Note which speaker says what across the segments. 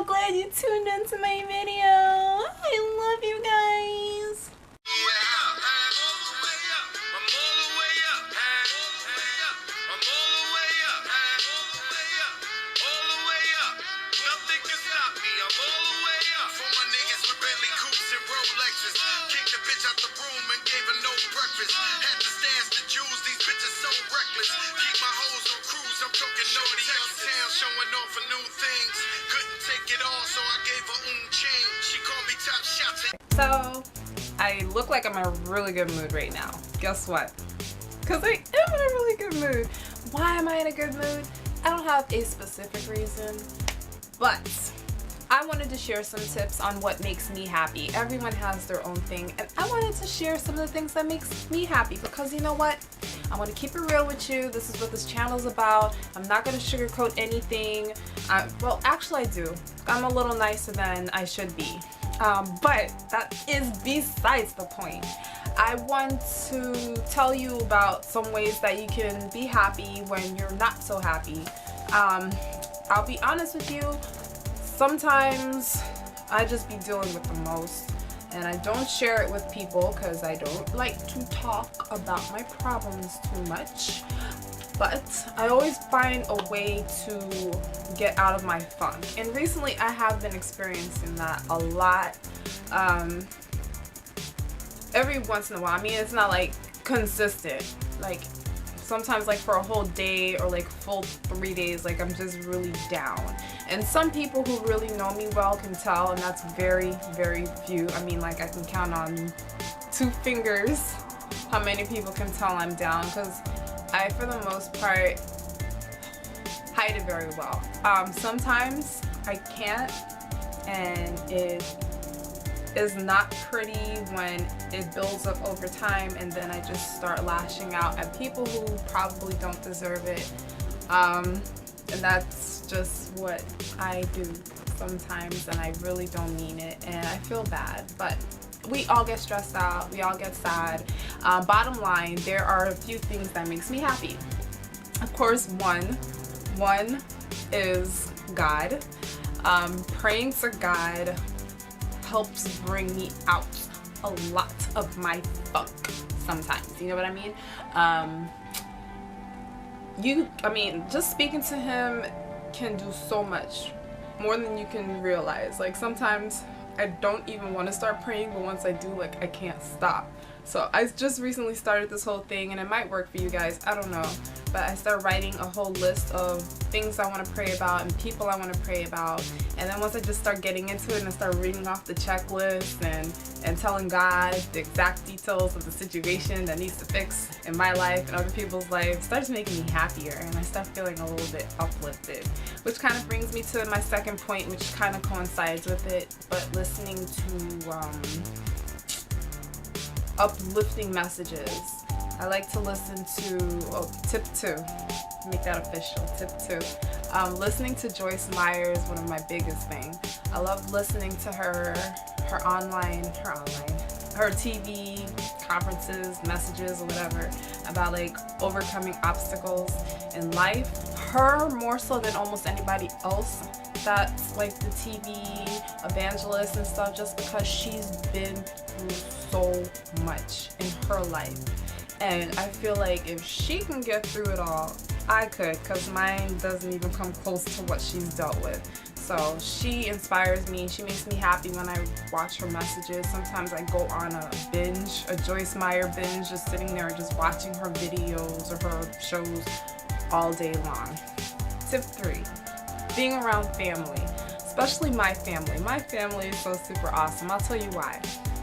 Speaker 1: so glad you tuned into my video. I love you guys.
Speaker 2: Kicked the bitch out the room and gave her no breakfast. Had to stash the jewels, these bitches so reckless. Keep my hoes on cruise, I'm talking naughty uptown, showing off for new things. Couldn't take it all, so I gave her chain. She called me top shot.
Speaker 1: So, I look like I'm in a really good mood right now. Guess what? Because I am in a really good mood. Why am I in a good mood? I don't have a specific reason, but I wanted to share some tips on what makes me happy. Everyone has their own thing, and I wanted to share some of the things that makes me happy because you know what? I want to keep it real with you. This is what this channel is about. I'm not going to sugarcoat anything. Well, actually I do. I'm a little nicer than I should be. But that is besides the point. I want to tell you about some ways that you can be happy when you're not so happy. I'll be honest with you. Sometimes I just be dealing with the most and I don't share it with people because I don't like to talk about my problems too much, but I always find a way to get out of my funk, and recently I have been experiencing that a lot. Every once in a while. I mean, it's not like consistent, like sometimes like for a whole day or like full 3 days, like I'm just really down. And some people who really know me well can tell, and that's very, very few. I mean, like I can count on 2 fingers how many people can tell I'm down, because I, for the most part, hide it very well. Sometimes I can't, and it is not pretty when it builds up over time and then I just start lashing out at people who probably don't deserve it. And that's just what I do sometimes, and I really don't mean it, and I feel bad, but we all get stressed out, we all get sad. Bottom line, there are a few things that makes me happy. Of course, one is God. Praying to God helps bring me out a lot of my funk sometimes, you know what I mean? I mean, just speaking to him can do so much more than you can realize. Like sometimes I don't even want to start praying, but once I do, like I can't stop. So I just recently started this whole thing, and it might work for you guys, I don't know, but I started writing a whole list of things I want to pray about and people I want to pray about. And then once I just start getting into it and I start reading off the checklist and telling God the exact details of the situation that needs to fix in my life and other people's life, it starts making me happier, and I start feeling a little bit uplifted, which kind of brings me to my second point, which kind of coincides with it, but listening to uplifting messages. I like to listen to, tip 2, make that official, tip 2. Listening to Joyce Meyer is one of my biggest things. I love listening to her TV conferences, messages, or whatever, about like overcoming obstacles in life. Her more so than almost anybody else that's like the TV evangelist and stuff, just because she's been through so much in her life. And I feel like if she can get through it all, I could, because mine doesn't even come close to what she's dealt with. So she inspires me. She makes me happy when I watch her messages. Sometimes I go on a binge, a Joyce Meyer binge, just sitting there just watching her videos or her shows all day long. Tip 3, being around family, especially my family. My family is so super awesome. I'll tell you why.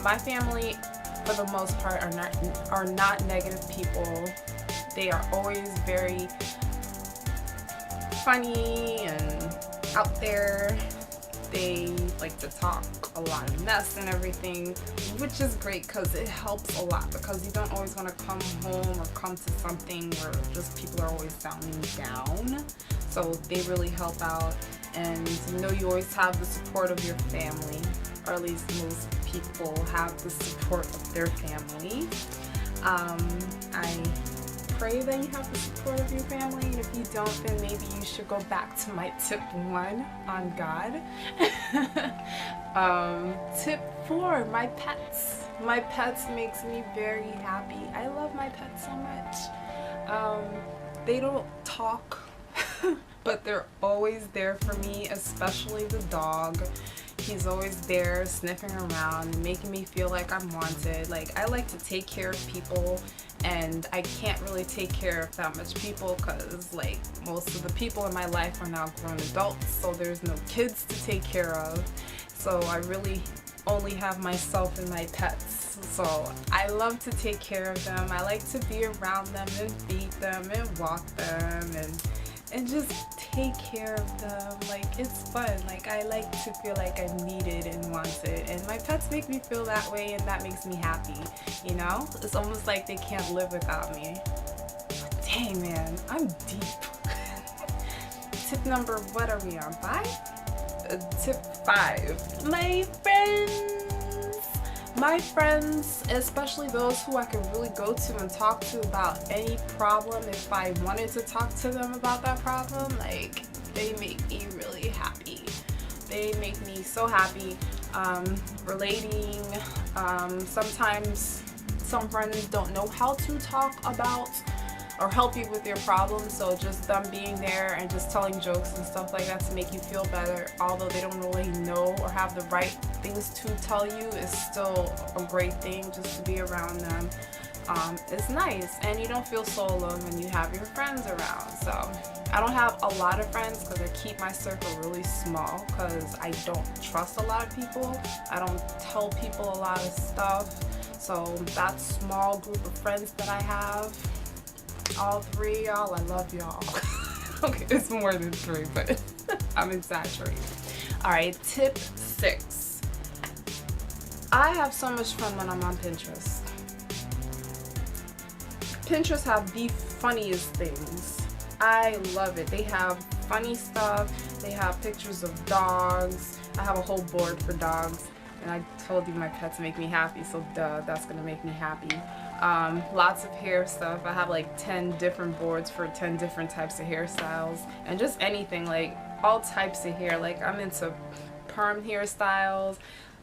Speaker 1: My family, for the most part, are not negative people. They are always very funny and out there. They like to talk a lot of mess and everything, which is great because it helps a lot, because you don't always want to come home or come to something where just people are always sounding down. So they really help out, and you know, you always have the support of your family, or at least most people have the support of their family. I pray that you have the support of your family, and if you don't, then maybe you should go back to my tip 1 on God. Tip 4, my pets. My pets makes me very happy. I love my pets so much. They don't talk, but they're always there for me, especially the dog. He's always there sniffing around and making me feel like I'm wanted. Like, I like to take care of people, and I can't really take care of that much people because, like, most of the people in my life are now grown adults, so there's no kids to take care of. So I really only have myself and my pets. So I love to take care of them. I like to be around them and feed them and walk them and just take care of them. Like, it's fun. Like, I like to feel like I'm needed and wanted, and my pets make me feel that way, and that makes me happy, you know? It's almost like they can't live without me. Dang, man, I'm deep. Tip number, what are we on, 5? Tip 5, my friends, especially those who I can really go to and talk to about any problem if I wanted to talk to them about that problem. Like, they make me really happy. They make me so happy. Relating, sometimes some friends don't know how to talk about or help you with your problems, so just them being there and just telling jokes and stuff like that to make you feel better, although they don't really know or have the right things to tell you, is still a great thing just to be around them. It's nice, and you don't feel so alone when you have your friends around. So I don't have a lot of friends because I keep my circle really small because I don't trust a lot of people. I don't tell people a lot of stuff. So that small group of friends that I have, all 3 y'all, I love y'all. Okay, it's more than 3, but I'm exaggerating. Alright, tip 6. I have so much fun when I'm on Pinterest. Pinterest have the funniest things. I love it. They have funny stuff. They have pictures of dogs. I have a whole board for dogs. And I told you my pets make me happy, so duh, that's gonna make me happy. Lots of hair stuff. I have like 10 different boards for 10 different types of hairstyles, and just anything, like all types of hair. Like, I'm into perm hairstyles,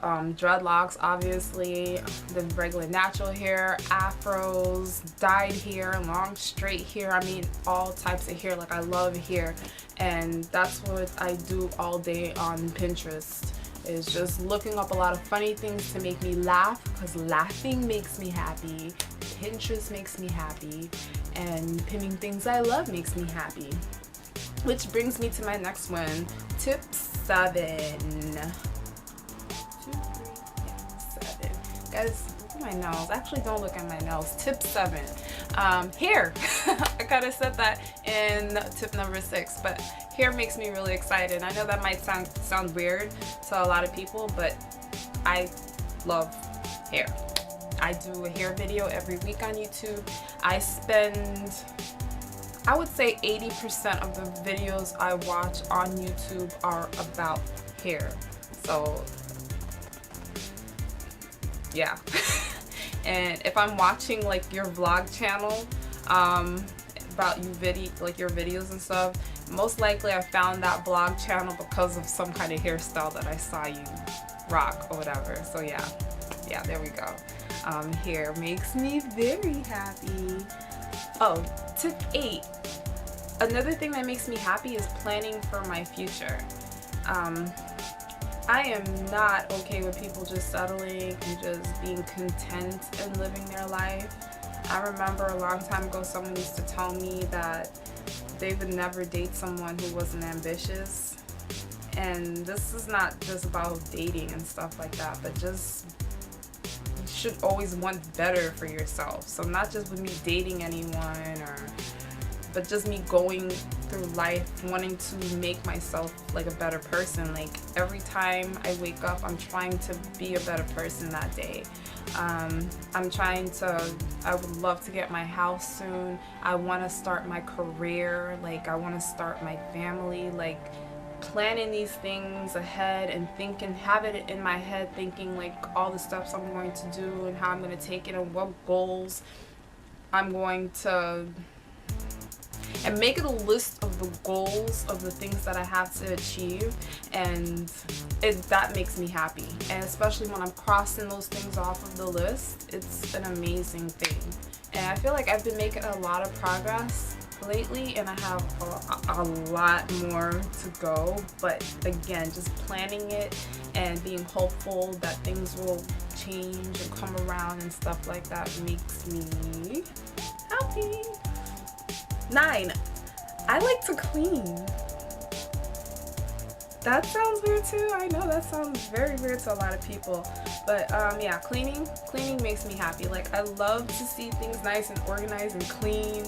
Speaker 1: dreadlocks, obviously, the regular natural hair, afros, dyed hair, long straight hair. I mean, all types of hair. Like, I love hair, and that's what I do all day on Pinterest, is just looking up a lot of funny things to make me laugh, because laughing makes me happy, Pinterest makes me happy, and pinning things I love makes me happy. Which brings me to my next one, tip 7. 7. Guys, look at my nails. Actually, don't look at my nails. Tip 7. Hair. I kind of said that in tip number 6, but hair makes me really excited. I know that might sound weird to a lot of people, but I love hair. I do a hair video every week on YouTube. I spend, I would say 80% of the videos I watch on YouTube are about hair. So yeah. And if I'm watching like your vlog channel, about you your videos and stuff, most likely I found that vlog channel because of some kind of hairstyle that I saw you rock or whatever. So yeah, there we go. Hair makes me very happy. Oh, tip 8. Another thing that makes me happy is planning for my future. I am not okay with people just settling and just being content and living their life. I remember a long time ago someone used to tell me that they would never date someone who wasn't ambitious. And this is not just about dating and stuff like that, but just you should always want better for yourself. So not just with me dating anyone, but just me going through life wanting to make myself like a better person. Like, every time I wake up, I'm trying to be a better person that day. I would love to get my house soon. I want to start my career. Like, I want to start my family. Like, planning these things ahead and have it in my head, thinking like all the steps I'm going to do and how I'm going to take it and what goals I'm going to and make it a list of the goals of the things that I have to achieve, and that makes me happy. And especially when I'm crossing those things off of the list, it's an amazing thing. And I feel like I've been making a lot of progress lately, and I have a lot more to go. But again, just planning it and being hopeful that things will change and come around and stuff like that makes me happy. 9, I like to clean. That sounds weird too. I know that sounds very weird to a lot of people. But yeah, cleaning makes me happy. Like, I love to see things nice and organized and clean.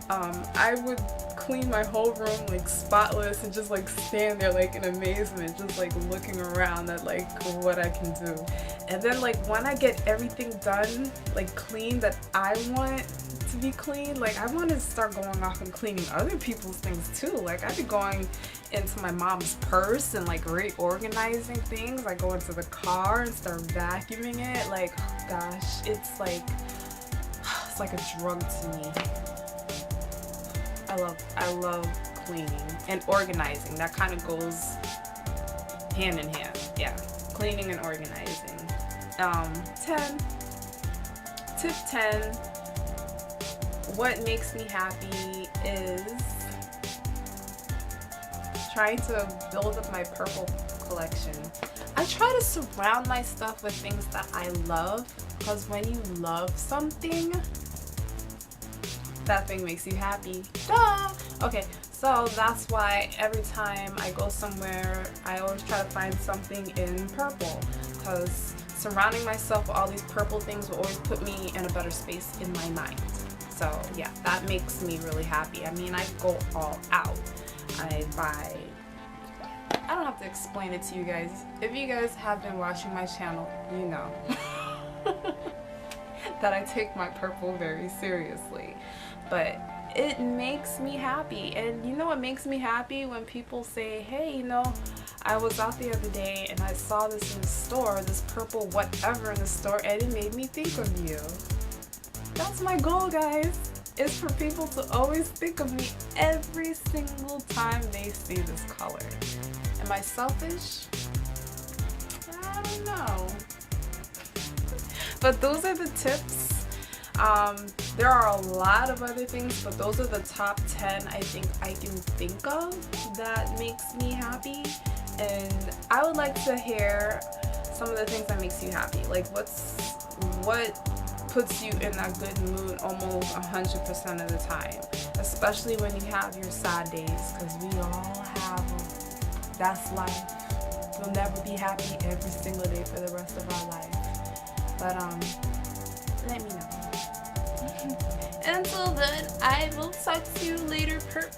Speaker 1: I would clean my whole room like spotless and just like stand there like in amazement, just like looking around at like what I can do. And then like when I get everything done, like clean that I want to be clean, like I want to start going off and cleaning other people's things too. Like I'd be going into my mom's purse and like reorganizing things. I go into the car and start vacuuming it. Like, oh gosh, it's like a drug to me. I love cleaning and organizing. That kind of goes hand in hand. Yeah, cleaning and organizing. 10. Tip 10. What makes me happy is trying to build up my purple collection. I try to surround my stuff with things that I love, because when you love something, that thing makes you happy. Duh! Okay, so that's why every time I go somewhere, I always try to find something in purple, because surrounding myself with all these purple things will always put me in a better space in my mind. So yeah, that makes me really happy. I mean, I go all out. I don't have to explain it to you guys. If you guys have been watching my channel, you know that I take my purple very seriously. But it makes me happy. And you know what makes me happy? When people say, hey, you know, I was out the other day and I saw this in the store, this purple whatever in the store, and it made me think of you. That's my goal, guys. Is for people to always think of me every single time they see this color. Am I selfish? I don't know. But those are the tips. There are a lot of other things, but those are the top 10 I think I can think of that makes me happy. And I would like to hear some of the things that makes you happy. Like what puts you in that good mood almost 100% of the time, especially when you have your sad days, because we all have them. That's life. We'll never be happy every single day for the rest of our life. But let me know. Until then, I will talk to you later, perp.